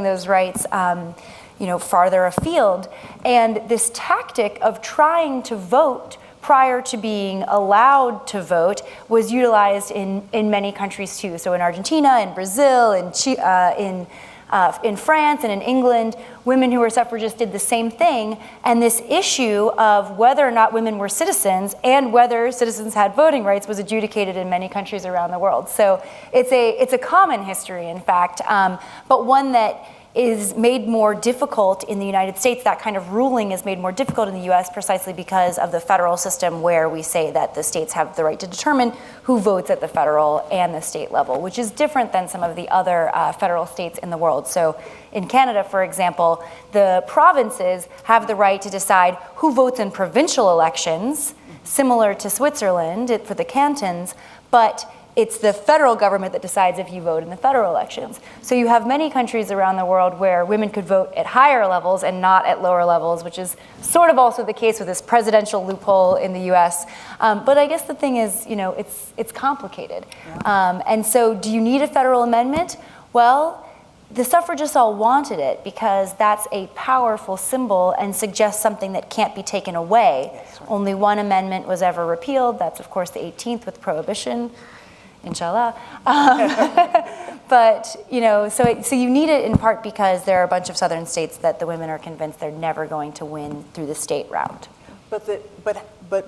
those rights farther afield. And this tactic of trying to vote prior to being allowed to vote was utilized in many countries too. So in Argentina, in Brazil, in France, and in England, women who were suffragists did the same thing. And this issue of whether or not women were citizens and whether citizens had voting rights was adjudicated in many countries around the world. So it's a common history, in fact, but one that is made more difficult in the United States. That kind of ruling is made more difficult in the US precisely because of the federal system, where we say that the states have the right to determine who votes at the federal and the state level, which is different than some of the other federal states in the world. So in Canada, for example, the provinces have the right to decide who votes in provincial elections, similar to Switzerland for the cantons, but it's the federal government that decides if you vote in the federal elections. So you have many countries around the world where women could vote at higher levels and not at lower levels, which is sort of also the case with this presidential loophole in the US. But I guess the thing is, it's complicated. Yeah. And so do you need a federal amendment? Well, the suffragists all wanted it because that's a powerful symbol and suggests something that can't be taken away. Yes, right. Only one amendment was ever repealed. That's, of course, the 18th with prohibition. Inshallah. But, so you need it in part because there are a bunch of southern states that the women are convinced they're never going to win through the state route. But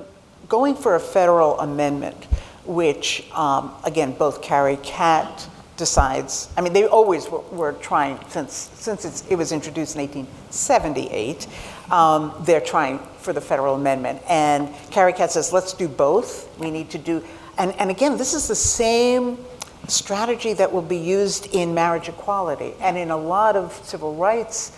going for a federal amendment, which, again, both Carrie Catt decides, I mean, they always were trying, since it was introduced in 1878, they're trying for the federal amendment. And Carrie Catt says, let's do both. We need to do. And again, this is the same strategy that will be used in marriage equality and in a lot of civil rights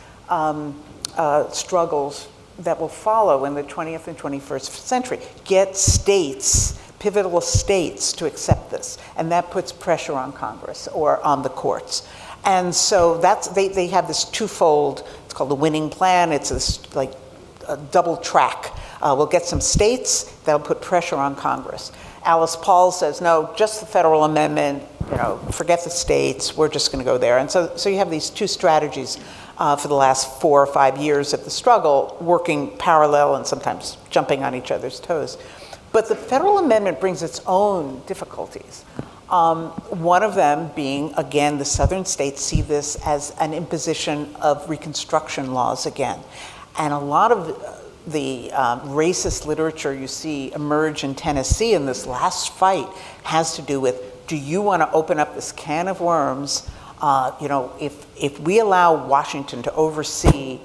struggles that will follow in the 20th and 21st century. Get states, pivotal states, to accept this. And that puts pressure on Congress or on the courts. And so they have this twofold, it's called the winning plan. It's this like a double track. We'll get some states, that'll put pressure on Congress. Alice Paul says, no, just the federal amendment, forget the states, we're just going to go there. And so you have these two strategies for the last 4 or 5 years of the struggle, working parallel and sometimes jumping on each other's toes. But the federal amendment brings its own difficulties. One of them being, again, the southern states see this as an imposition of Reconstruction laws again. And a lot of the racist literature you see emerge in Tennessee in this last fight has to do with, do you want to open up this can of worms? If we allow Washington to oversee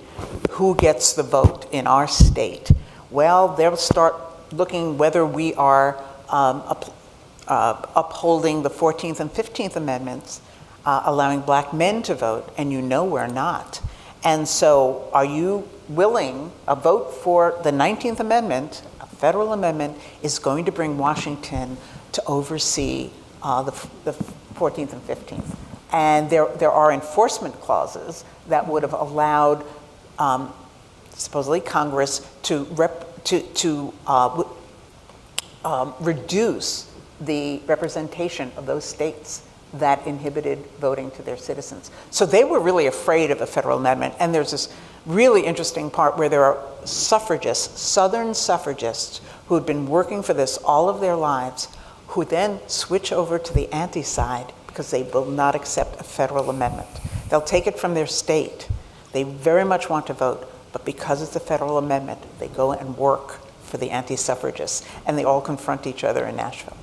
who gets the vote in our state, well, they'll start looking whether we are upholding the 14th and 15th Amendments, allowing black men to vote, and we're not. And so are you willing, a vote for the 19th Amendment, a federal amendment, is going to bring Washington to oversee the 14th and 15th. And there are enforcement clauses that would have allowed, supposedly, Congress to reduce the representation of those states that inhibited voting to their citizens. So they were really afraid of a federal amendment. And there's this really interesting part where there are suffragists, Southern suffragists, who had been working for this all of their lives, who then switch over to the anti-side because they will not accept a federal amendment. They'll take it from their state. They very much want to vote, But because it's a federal amendment, they go and work for the anti-suffragists, and they all confront each other in Nashville.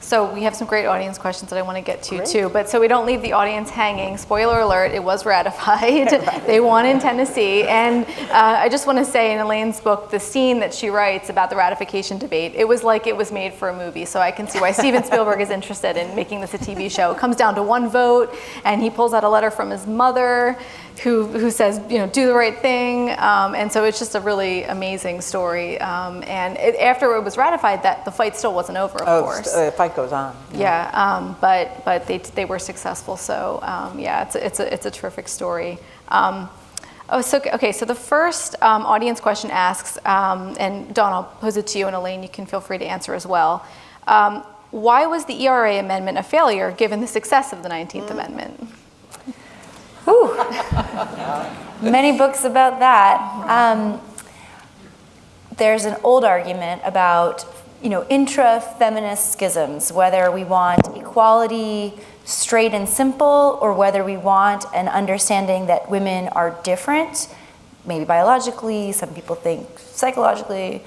So we have some great audience questions that I want to get to Great. too, but so we don't leave the audience hanging, spoiler alert, it was ratified. Right. They won in Tennessee. And I just want to say in Elaine's book, the scene that she writes about the ratification debate, it was like it was made for a movie. So I can see why Steven Spielberg is interested in making this a TV show. It comes down to one vote, and he pulls out a letter from his mother who says, do the right thing. And so it's just a really amazing story. And after it was ratified, that the fight still wasn't over, of course. The fight goes on. Yeah, but they were successful. So yeah, it's a terrific story. So the first audience question asks, and Dawn, I'll pose it to you, and Elaine, you can feel free to answer as well. Why was the ERA amendment a failure given the success of the 19th Amendment? Whew. Many books about that. There's an old argument about, intra-feminist schisms, whether we want equality straight and simple, or whether we want an understanding that women are different, maybe biologically, some people think psychologically.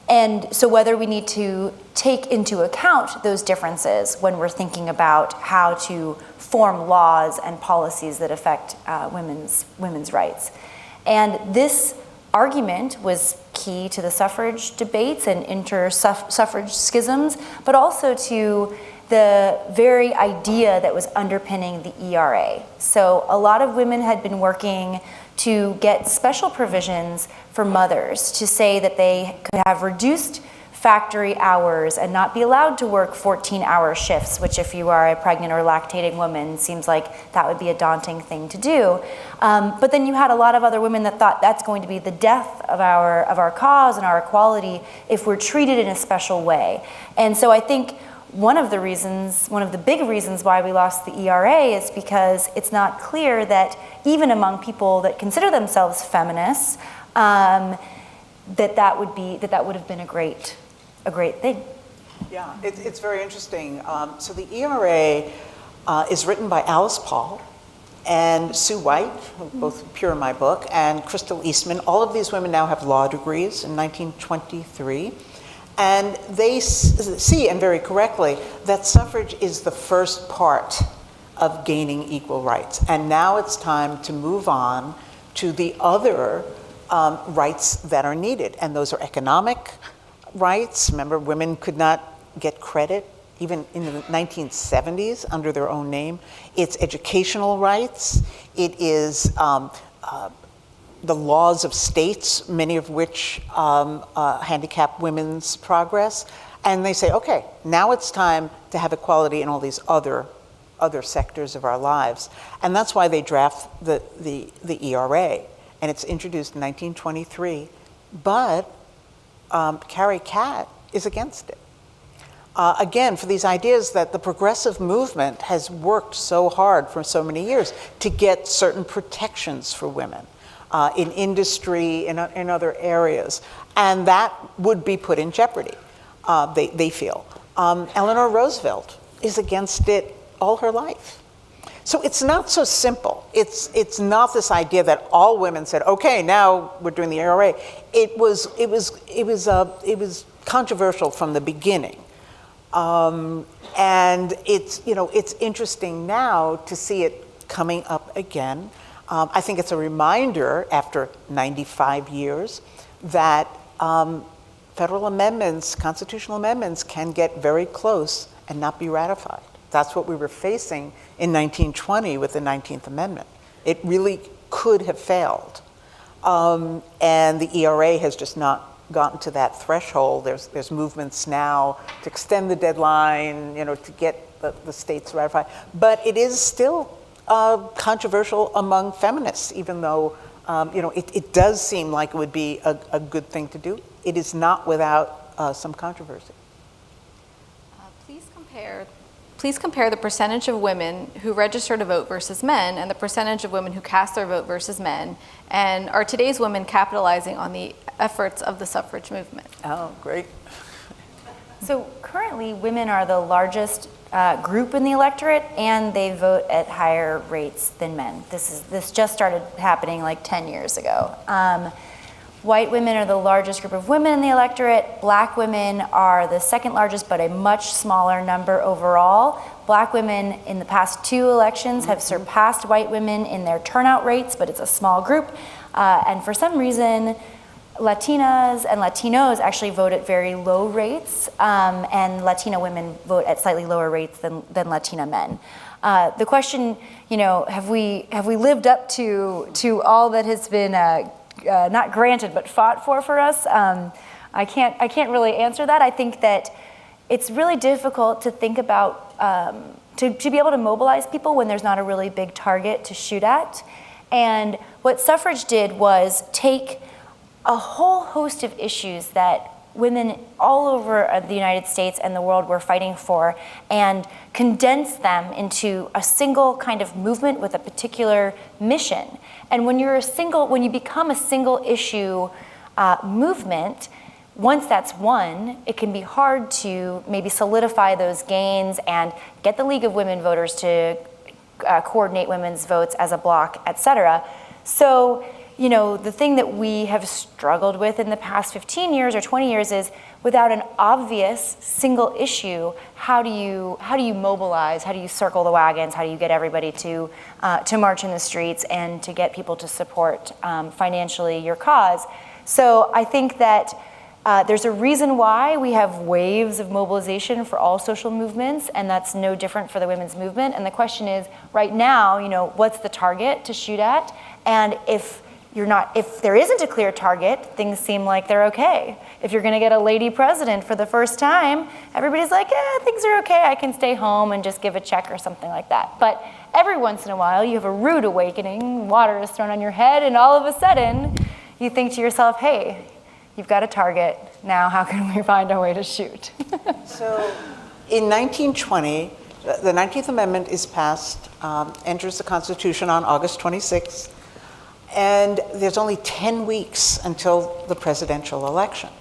And so whether we need to take into account those differences when we're thinking about how to form laws and policies that affect women's rights. And this argument was key to the suffrage debates and inter-suffrage schisms, but also to the very idea that was underpinning the ERA. So a lot of women had been working to get special provisions for mothers to say that they could have reduced factory hours and not be allowed to work 14-hour shifts, which if you are a pregnant or lactating woman, seems like that would be a daunting thing to do. But then you had a lot of other women that thought that's going to be the death of our cause and our equality if we're treated in a special way. And so I think one of the big reasons why we lost the ERA is because it's not clear that even among people that consider themselves feminists, that would have been a great thing. Yeah, it's very interesting. So the ERA is written by Alice Paul and Sue White, who both appear in my book, and Crystal Eastman. All of these women now have law degrees in 1923. And they see, and very correctly, that suffrage is the first part of gaining equal rights. And now it's time to move on to the other rights that are needed. And those are economic rights. Remember, women could not get credit even in the 1970s under their own name. It's educational rights. It is the laws of states, many of which handicap women's progress. And they say, okay, now it's time to have equality in all these other sectors of our lives. And that's why they draft the ERA. And it's introduced in 1923. But Carrie Catt is against it. Again, for these ideas that the progressive movement has worked so hard for so many years to get certain protections for women. In industry, in other areas. And that would be put in jeopardy, they feel. Eleanor Roosevelt is against it all her life. So it's not so simple. It's not this idea that all women said, okay, now we're doing the ERA. It was controversial from the beginning. And it's interesting now to see it coming up again. I think it's a reminder, after 95 years, that federal amendments, constitutional amendments, can get very close and not be ratified. That's what we were facing in 1920 with the 19th Amendment. It really could have failed. And the ERA has just not gotten to that threshold. There's movements now to extend the deadline, to get the states ratified. But it is still controversial among feminists, even though it does seem like it would be a good thing to do. It is not without some controversy. Please compare the percentage of women who register to vote versus men and the percentage of women who cast their vote versus men. And are today's women capitalizing on the efforts of the suffrage movement? Oh, great. So currently, women are the largest group in the electorate, and they vote at higher rates than men. This just started happening like 10 years ago. White women are the largest group of women in the electorate. Black women are the second largest, but a much smaller number overall. Black women in the past 2 elections have surpassed white women in their turnout rates, but it's a small group. And for some reason, Latinas and Latinos actually vote at very low rates, and Latina women vote at slightly lower rates than Latina men. The question, have we lived up to all that has been not granted but fought for us? I can't really answer that. I think that it's really difficult to think about to be able to mobilize people when there's not a really big target to shoot at. And what Suffrage did was take a whole host of issues that women all over the United States and the world were fighting for and condense them into a single kind of movement with a particular mission. And when you become a single issue movement, once that's won, it can be hard to maybe solidify those gains and get the League of Women Voters to coordinate women's votes as a bloc, et cetera. So, the thing that we have struggled with in the past 15 years or 20 years is, without an obvious single issue, how do you mobilize? How do you circle the wagons? How do you get everybody to march in the streets and to get people to support financially your cause? So I think that there's a reason why we have waves of mobilization for all social movements, and that's no different for the women's movement. And the question is, right now, what's the target to shoot at? And if there isn't a clear target, things seem like they're okay. If you're going to get a lady president for the first time, everybody's like, things are okay, I can stay home and just give a check or something like that. But every once in a while, you have a rude awakening, water is thrown on your head, and all of a sudden, you think to yourself, hey, you've got a target, now how can we find a way to shoot? So in 1920, the 19th Amendment is passed, enters the Constitution on August 26th, and there's only 10 weeks until the presidential election.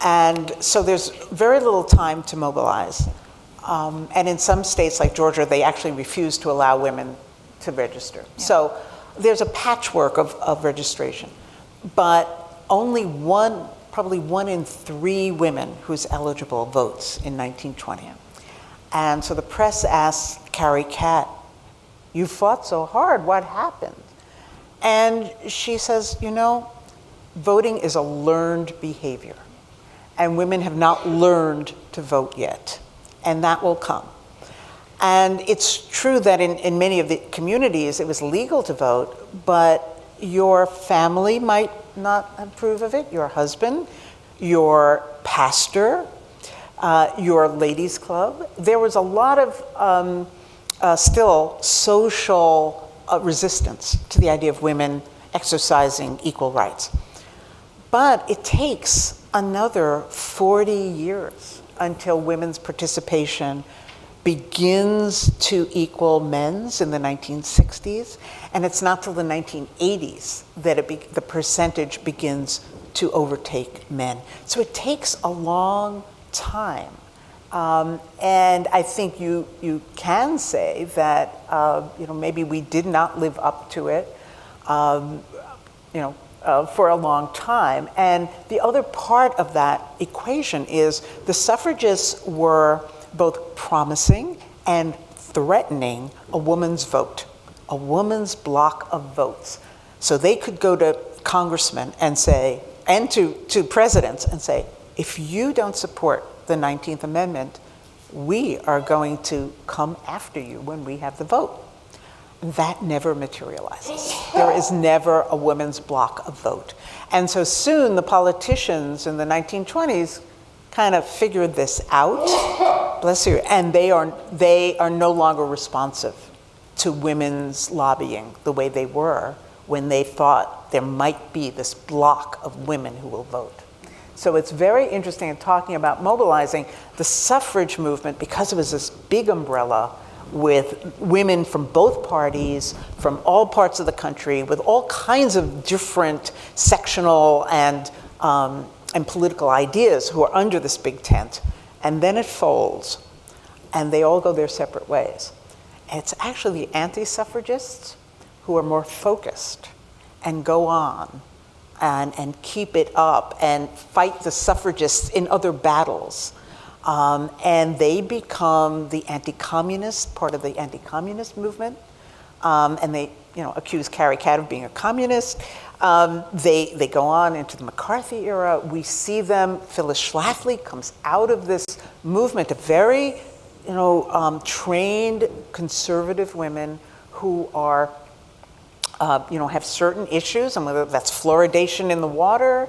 And so there's very little time to mobilize. And in some states like Georgia, they actually refuse to allow women to register. Yeah. So there's a patchwork of registration, but only probably one in 3 women who's eligible votes in 1920. And so the press asks Carrie Catt, "You fought so hard, what happened?" And she says, voting is a learned behavior, and women have not learned to vote yet, and that will come. And it's true that in many of the communities it was legal to vote, but your family might not approve of it, your husband, your pastor, your ladies' club. There was a lot of still social resistance to the idea of women exercising equal rights. But it takes another 40 years until women's participation begins to equal men's in the 1960s, and it's not till the 1980s that the percentage begins to overtake men. So it takes a long time. And I think you can say that maybe we did not live up to it for a long time. And the other part of that equation is the suffragists were both promising and threatening a woman's vote, a woman's block of votes. So they could go to congressmen and say, and to presidents and say, if you don't support the 19th Amendment, we are going to come after you when we have the vote. That never materializes. There is never a women's block of vote. And so soon the politicians in the 1920s kind of figured this out, bless you, and they are no longer responsive to women's lobbying the way they were when they thought there might be this block of women who will vote. So it's very interesting in talking about mobilizing the suffrage movement, because it was this big umbrella with women from both parties, from all parts of the country, with all kinds of different sectional and political ideas who are under this big tent. And then it folds. and they all go their separate ways. It's actually the anti-suffragists who are more focused and go on and keep it up and fight the suffragists in other battles. And they become the anti-communist, part of the anti-communist movement. And they, accuse Carrie Catt of being a communist. They go on into the McCarthy era. We see them, Phyllis Schlafly comes out of this movement of very, trained conservative women who are, have certain issues, and whether that's fluoridation in the water,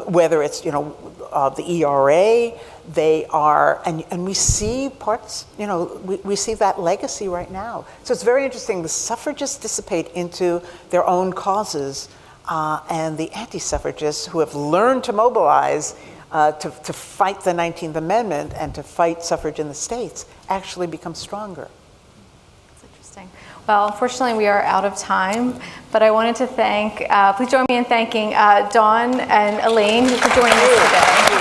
whether it's, the ERA, they are, and we see parts, we see that legacy right now. So it's very interesting. The suffragists dissipate into their own causes, and the anti-suffragists who have learned to mobilize to fight the 19th Amendment and to fight suffrage in the states actually become stronger. That's interesting. Well, unfortunately, we are out of time, but I wanted to thank, please join me in thanking Dawn and Elaine for joining us today.